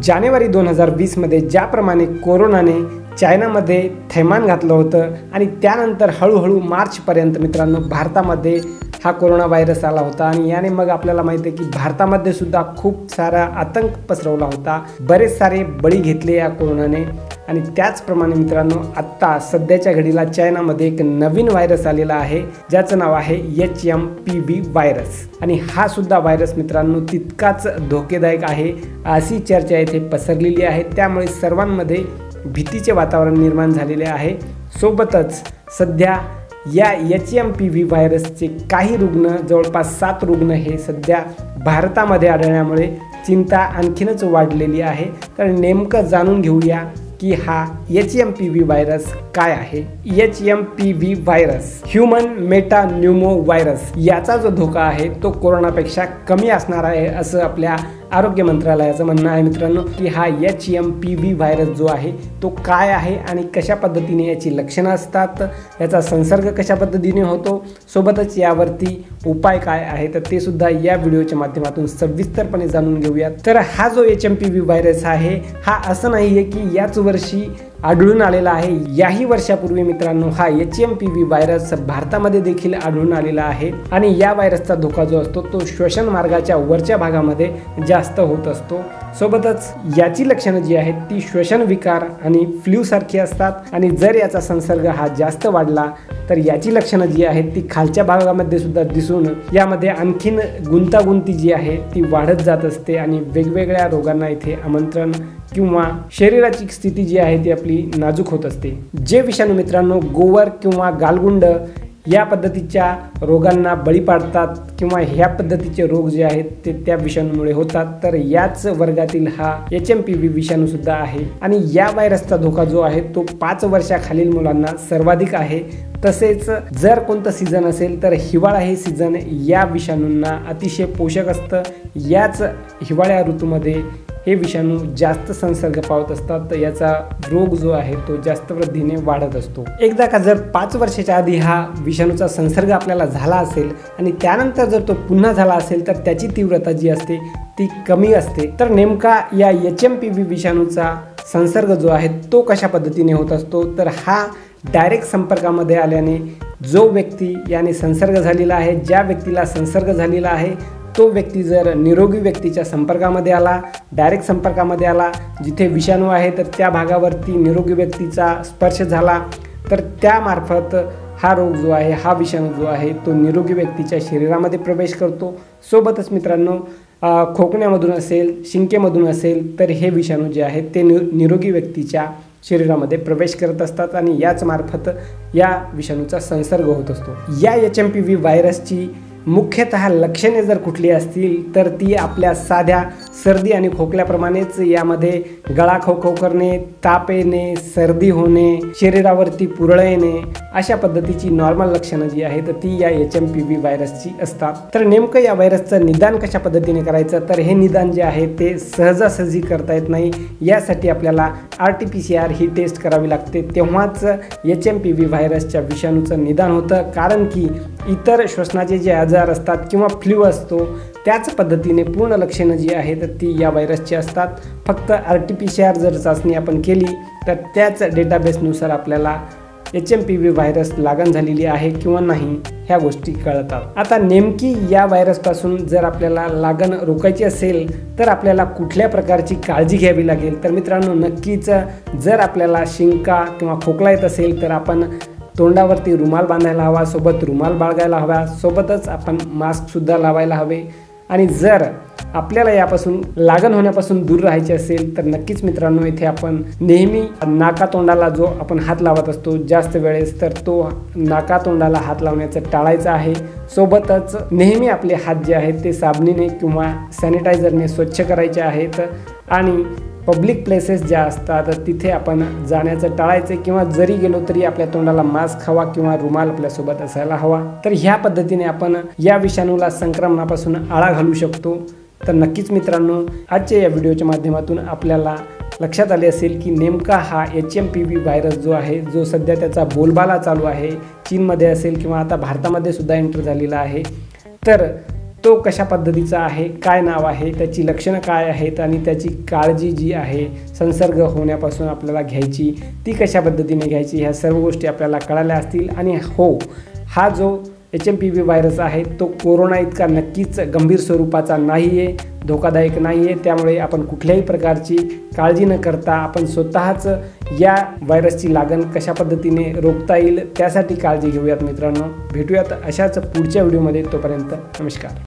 जानेवारी 2020 मध्ये ज्याप्रमाणे कोरोनाने चायनामध्ये थैमान घातलं होतं आणि त्यानंतर हळूहळू मार्चपर्यंत मित्रांनो भारतामध्ये हा कोरोना व्हायरस आला होता आणि याने मग आपल्याला माहिती आहे की भारतामध्ये सुद्धा खूप सारा आतंक पसरवला होता, बरेच सारे बळी घेतले या कोरोनाने। आणि त्याचप्रमाणे मित्रांनो आत्ता सध्याच्या घडीला चायनामध्ये एक नवीन व्हायरस आलेला आहे ज्याचं नाव आहे HMPV व्हायरस आणि हा सुद्धा व्हायरस मित्रांनो तितकाच धोकेदायक आहे अशी चर्चा येथे पसरलेली आहे। त्यामुळे सर्वांमध्ये भीतीचे वातावरण निर्माण झालेले आहे। सोबतच सध्या या HMPV व्हायरसचे काही रुग्ण जवळपास 7 रुग्ण हे सध्या भारतामध्ये आढळल्यामुळे चिंता आणखीनच वाढलेली आहे। तर नेमकं जाणून घेऊया की हा HMPV व्हायरस काय आहे। HMPV व्हायरस ह्यूमन मेटान्यूमो व्हायरस याचा जो धोका आहे तो कोरोनापेक्षा कमी असणार आहे असं आपल्या आरोग्य मंत्रालयाचं म्हणणं आहे मित्रांनो की हा HMPV व्हायरस जो आहे तो काय आहे आणि कशा पद्धतीने याची लक्षणं असतात, याचा संसर्ग कशा पद्धतीने होतो, सोबतच यावरती उपाय काय आहे तर ते सुद्धा या व्हिडिओच्या माध्यमातून सविस्तरपणे जाणून घेऊया। तर हा जो HMPV व्हायरस आहे हा असं नाही आहे की याच वर्षी आढळून आलेला आहे। याही वर्षापूर्वी मित्रांनो हा HMPV व्हायरस भारतामध्ये देखील आढळून आलेला आहे आणि या व्हायरसचा धोका जो असतो तो श्वसन मार्गाच्या वरच्या भागामध्ये जास्त होत असतो। सोबतच याची लक्षणं जी आहेत ती श्वसन विकार आणि फ्लू सारखी असतात आणि जर याचा संसर्ग हा जास्त वाढला तर याची लक्षणं जी आहेत ती खालच्या भागामध्ये सुद्धा दिसून यामध्ये आणखीन गुंतागुंती जी आहे ती वाढत जात असते आणि वेगवेगळ्या रोगांना इथे आमंत्रण किंवा शरीराची स्थिती जी आहे ती आपली नाजूक होत असते। जे विषाणू मित्रांनो गोवर किंवा गालगुंड या पद्धतीच्या रोगांना बळी पाडतात किंवा ह्या पद्धतीचे रोग जे आहेत ते त्या विषाणूमुळे होतात तर याच वर्गातील हा HMPV विषाणू सुद्धा आहे आणि या व्हायरसचा धोका जो आहे तो 5 वर्षाखालील मुलांना सर्वाधिक आहे। तसेच जर कोणतं सीझन असेल तर हिवाळा हे सीझन या विषाणूंना अतिशय पोषक असतं। याच हिवाळ्या ऋतूमध्ये हे विषाणू जास्त संसर्ग पावत असतात तर याचा रोग जो आहे तो जास्त वृद्धीने वाढत असतो। एकदा का जर 5 वर्षाच्या आधी हा विषाणूचा संसर्ग आपल्याला झाला असेल आणि त्यानंतर जर तो पुन्हा झाला असेल तर त्याची तीव्रता जी असते ती कमी असते। तर नेमका या HMPV विषाणूचा संसर्ग जो आहे तो कशा पद्धतीने होत असतो तर हा डायरेक्ट संपर्कामध्ये आल्याने जो व्यक्ती याने संसर्ग झालेला आहे, ज्या व्यक्तीला संसर्ग झालेला आहे तो व्यक्ती जर निरोगी व्यक्तीच्या संपर्कामध्ये आला, डायरेक्ट संपर्कामध्ये आला, जिथे विषाणू आहे तर त्या भागावरती निरोगी व्यक्तीचा स्पर्श झाला तर त्यामार्फत हा रोग जो आहे हा विषाणू जो आहे तो निरोगी व्यक्तीच्या शरीरामध्ये प्रवेश करतो। सोबतच मित्रांनो खोकण्यामधून असेल, शिंकेमधून असेल तर हे विषाणू जे आहेत ते निरोगी व्यक्तीच्या शरीरामध्ये प्रवेश करत असतात आणि याच मार्फत या विषाणूचा संसर्ग होत असतो। या HMPV व्हायरसची मुख्यतः लक्षणे जर कुठली असतील तर ती आपल्या साध्या सर्दी आणि खोकल्याप्रमाणेच यामध्ये गळा खवखव करणे, ताप येणे, सर्दी होणे, शरीरावरती पुरळ येणे अशा पद्धतीची नॉर्मल लक्षणं जी आहेत ती या HMPV व्हायरसची असतात। तर नेमकं या व्हायरसचं निदान कशा पद्धतीने करायचं तर हे निदान जे आहे ते सहजासहजी करता येत नाही। यासाठी आपल्याला RT-PCR ही टेस्ट करावी लागते तेव्हाच HMPV व्हायरसच्या विषाणूचं निदान होतं। कारण की इतर श्वसनाचे जे आजार असतात किंवा फ्लू असतो त्याच पद्धतीने पूर्ण लक्षणं जी आहेत ती या व्हायरसची असतात। फक्त RT-PCR जर चाचणी आपण केली तर त्याच डेटाबेसनुसार आपल्याला HMPV व्हायरस लागण झालेली आहे किंवा नाही ह्या गोष्टी कळतात। आता नेमकी या व्हायरसपासून जर आपल्याला लागण रोखायची असेल तर आपल्याला कुठल्या प्रकारची काळजी घ्यावी लागेल तर मित्रांनो नक्कीच जर आपल्याला शिंका किंवा खोकला येत असेल तर आपण तोंडावरती रुमाल बांधायला हवा, सोबत रुमाल बाळगायला हवा, सोबतच आपण मास्कसुद्धा लावायला हवे आणि जर आपल्याला यापासून लागण होण्यापासून दूर राहायचे असेल तर नक्कीच मित्रांनो इथे आपण नेहमी नाकातोंडाला जो आपण हात लावत असतो जास्त वेळेस तर तो नाकातोंडाला हात लावण्याचं टाळायचं आहे। सोबतच नेहमी आपले हात जे आहेत ते साबणीने किंवा सॅनिटायझरने स्वच्छ करायचे आहेत आणि पब्लिक प्लेसेस ज्या असतात तिथे आपण जाण्याचं टाळायचं किंवा जरी गेलो तरी आपल्या तोंडाला मास्क हवा किंवा रुमाल आपल्यासोबत असायला हवा। तर ह्या पद्धतीने आपण या विषाणूला संक्रमणापासून आळा घालू शकतो। तर नक्कीच मित्रांनो आजच्या या व्हिडिओच्या माध्यमातून आपल्याला लक्षात आले असेल की नेमका हा HMPV व्हायरस जो आहे जो सध्या त्याचा बोलबाला चालू आहे चीनमध्ये असेल किंवा आता भारतामध्ये सुद्धा एंटर झालेला आहे तर तो कशा पद्धतीचा आहे, काय नाव आहे, त्याची लक्षणं काय आहेत आणि त्याची काळजी जी आहे संसर्ग होण्यापासून आपल्याला घ्यायची ती कशा पद्धतीने घ्यायची, ह्या सर्व गोष्टी आपल्याला कळाल्या असतील। आणि हो, हा जो HMPV व्हायरस आहे तो कोरोना इतका नक्कीच गंभीर स्वरूपाचा नाही आहे, धोकादायक नाही आहे। त्यामुळे आपण कुठल्याही प्रकारची काळजी न करता आपण स्वतःच या व्हायरसची लागण कशा पद्धतीने रोखता येईल त्यासाठी काळजी घेऊयात मित्रांनो। भेटूयात अशाच पुढच्या व्हिडिओमध्ये, तोपर्यंत नमस्कार।